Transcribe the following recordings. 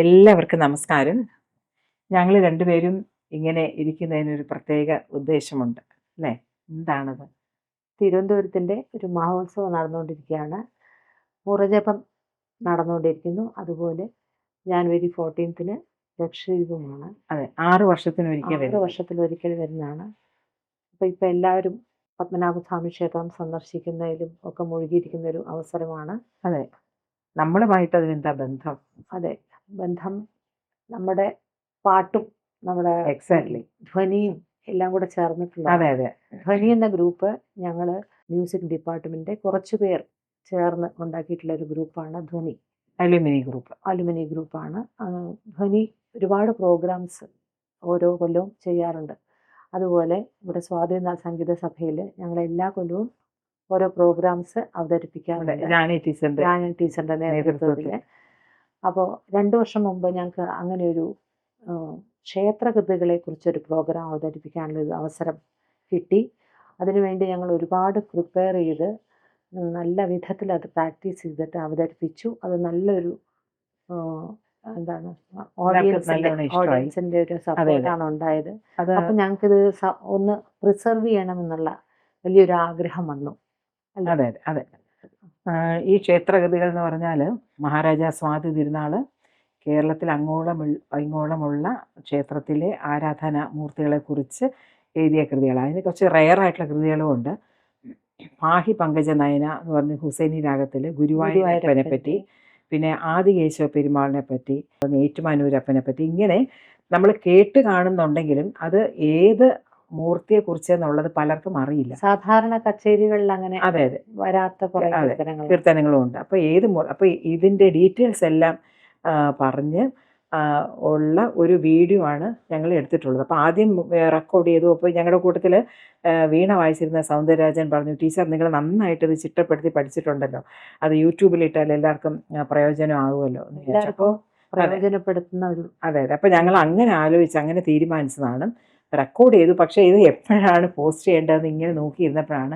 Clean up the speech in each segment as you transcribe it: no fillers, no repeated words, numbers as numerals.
എല്ലാവർക്കും നമസ്കാരം. ഞങ്ങൾ രണ്ടുപേരും ഇങ്ങനെ ഇരിക്കുന്നതിനൊരു പ്രത്യേക ഉദ്ദേശമുണ്ട് അല്ലേ? എന്താണത്? തിരുവനന്തപുരത്തിൻ്റെ ഒരു മഹോത്സവം നടന്നുകൊണ്ടിരിക്കുകയാണ്. മുറജപം നടന്നുകൊണ്ടിരിക്കുന്നു. അതുപോലെ ജാനുവരി 14 ലക്ഷദ്വീപുമാണ്. അതെ, 6 വർഷത്തിനൊരിക്കൽ 6 വർഷത്തിലൊരിക്കൽ വരുന്നതാണ്. അപ്പോൾ ഇപ്പോൾ എല്ലാവരും പത്മനാഭസ്വാമി ക്ഷേത്രം സന്ദർശിക്കുന്നതിലും ഒക്കെ മുഴുകിയിരിക്കുന്ന ഒരു അവസരമാണ്. അതെ, നമ്മളുമായിട്ട് അതിനെന്താ ബന്ധം? അതെ, ബന്ധം നമ്മുടെ പാട്ടും നമ്മുടെ എക്സാക്ട്ലി ധ്വനിയും എല്ലാം കൂടെ ചേർന്നിട്ടുള്ള. അതെ അതെ, ധ്വനി എന്ന ഗ്രൂപ്പ് ഞങ്ങൾ മ്യൂസിക് ഡിപ്പാർട്ട്മെൻറ്റ് കുറച്ച് പേർ ചേർന്ന് ഉണ്ടാക്കിയിട്ടുള്ള ഒരു ഗ്രൂപ്പാണ് ധ്വനി. അലുമിനി ഗ്രൂപ്പാണ്. ധ്വനി ഒരുപാട് പ്രോഗ്രാംസ് ഓരോ കൊല്ലവും ചെയ്യാറുണ്ട്. അതുപോലെ ഇവിടെ സ്വാധീന സംഗീത സഭയിൽ ഞങ്ങൾ എല്ലാ കൊല്ലവും ഓരോ പ്രോഗ്രാംസ് അവതരിപ്പിക്കാറുണ്ട് ജാനി ടീച്ചറിൻ്റെ നേതൃത്വത്തിൽ. അപ്പോൾ 2 വർഷം മുമ്പ് ഞങ്ങൾക്ക് അങ്ങനെ ഒരു ക്ഷേത്രകൃതികളെ കുറിച്ചൊരു പ്രോഗ്രാം അവതരിപ്പിക്കാനുള്ളൊരു അവസരം കിട്ടി. അതിനുവേണ്ടി ഞങ്ങൾ ഒരുപാട് പ്രിപ്പയർ ചെയ്ത് നല്ല വിധത്തിൽ അത് പ്രാക്ടീസ് ചെയ്തിട്ട് അവതരിപ്പിച്ചു. അത് നല്ലൊരു എന്താണ് ഓഡിയൻസിൻ്റെ ഒരു സപ്പോർട്ടാണ് ഉണ്ടായത്. അപ്പം ഞങ്ങൾക്കിത് ഒന്ന് പ്രിസർവ് ചെയ്യണമെന്നുള്ള വലിയൊരു ആഗ്രഹം വന്നു. അതെ അതെ, ഈ ക്ഷേത്രകൃതികൾ എന്ന് പറഞ്ഞാൽ മഹാരാജാ സ്വാതി തിരുനാൾ കേരളത്തിൽ ഇങ്ങോളമുള്ള ക്ഷേത്രത്തിലെ ആരാധനാ മൂർത്തികളെക്കുറിച്ച് എഴുതിയ കൃതികളാണ്. അതിന് കുറച്ച് റെയറായിട്ടുള്ള കൃതികളും ഉണ്ട്. പാഹി പങ്കജ നയന എന്ന് പറഞ്ഞ ഹുസൈനി രാഗത്തിൽ ഗുരുവായൂരപ്പനെ പറ്റി, പിന്നെ ആദികേശവ പെരുമാളിനെ പറ്റി, ഏറ്റുമാനൂരപ്പനെ പറ്റി, ഇങ്ങനെ നമ്മൾ കേട്ട് കാണുന്നുണ്ടെങ്കിലും അത് ഏത് മൂർത്തിയെക്കുറിച്ച് എന്നുള്ളത് പലർക്കും അറിയില്ല. സാധാരണ കച്ചേരികളിൽ അങ്ങനെ അതെ അതെ വരാത്ത കീർത്തനങ്ങളും ഉണ്ട്. അപ്പോൾ ഇതിൻ്റെ ഡീറ്റെയിൽസ് എല്ലാം പറഞ്ഞ് ഉള്ള ഒരു വീഡിയോ ആണ് ഞങ്ങൾ എടുത്തിട്ടുള്ളത്. അപ്പോൾ ആദ്യം റെക്കോർഡ് ചെയ്തു. അപ്പോൾ ഞങ്ങളുടെ കൂട്ടത്തിൽ വീണ വായിച്ചിരുന്ന സൗന്ദരരാജൻ പറഞ്ഞു, ടീച്ചർ നിങ്ങൾ നന്നായിട്ട് ഇത് ചിട്ടപ്പെടുത്തി പഠിച്ചിട്ടുണ്ടല്ലോ, അത് യൂട്യൂബിലിട്ടാൽ എല്ലാവർക്കും പ്രയോജനമാകുമല്ലോ എന്ന് വിചാരിച്ചു. അപ്പോൾ പ്രയോജനപ്പെടുത്തുന്ന ഒരു അതെ അതെ, അപ്പോൾ ഞങ്ങൾ അങ്ങനെ ആലോചിച്ച് അങ്ങനെ തീരുമാനിച്ചതാണ്. റെക്കോർഡ് ചെയ്തു. പക്ഷേ ഇത് എപ്പോഴാണ് പോസ്റ്റ് ചെയ്യേണ്ടതെന്ന് ഇങ്ങനെ നോക്കിയിരുന്നപ്പോഴാണ്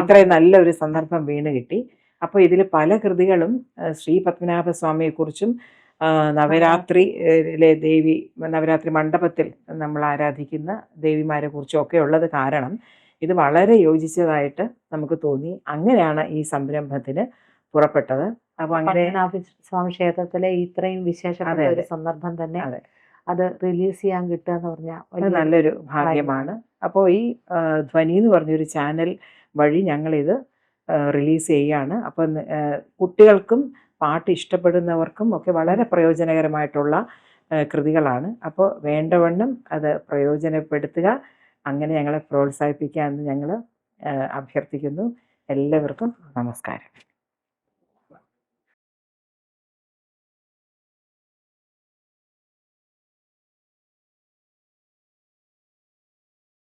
ഇത്രയും നല്ലൊരു സന്ദർഭം വീണ് കിട്ടി. അപ്പോൾ ഇതിൽ പല കൃതികളും ശ്രീ പത്മനാഭസ്വാമിയെക്കുറിച്ചും നവരാത്രിയിലെ നവരാത്രി മണ്ഡപത്തിൽ നമ്മൾ ആരാധിക്കുന്ന ദേവിമാരെ കുറിച്ചും ഒക്കെ ഉള്ളത് കാരണം ഇത് വളരെ യോജിച്ചതായിട്ട് നമുക്ക് തോന്നി. അങ്ങനെയാണ് ഈ സംരംഭത്തിന് പുറപ്പെട്ടത്. അപ്പോൾ അങ്ങനെ സ്വാമി ക്ഷേത്രത്തിലെ ഇത്രയും വിശേഷപ്പെട്ട ഒരു സന്ദർഭം തന്നെ അത് റിലീസ് ചെയ്യാൻ കിട്ടുക എന്ന് പറഞ്ഞാൽ നല്ലൊരു ഭാഗ്യമാണ്. അപ്പോൾ ഈ ധ്വനി എന്ന് പറഞ്ഞൊരു ചാനൽ വഴി ഞങ്ങളിത് റിലീസ് ചെയ്യുകയാണ്. അപ്പം കുട്ടികൾക്കും പാട്ട് ഇഷ്ടപ്പെടുന്നവർക്കും ഒക്കെ വളരെ പ്രയോജനകരമായിട്ടുള്ള കൃതികളാണ്. അപ്പോൾ വേണ്ടവണ്ണം അത് പ്രയോജനപ്പെടുത്തുക, അങ്ങനെ ഞങ്ങളെ പ്രോത്സാഹിപ്പിക്കാമെന്ന് ഞങ്ങൾ അഭ്യർത്ഥിക്കുന്നു. എല്ലാവർക്കും നമസ്കാരം.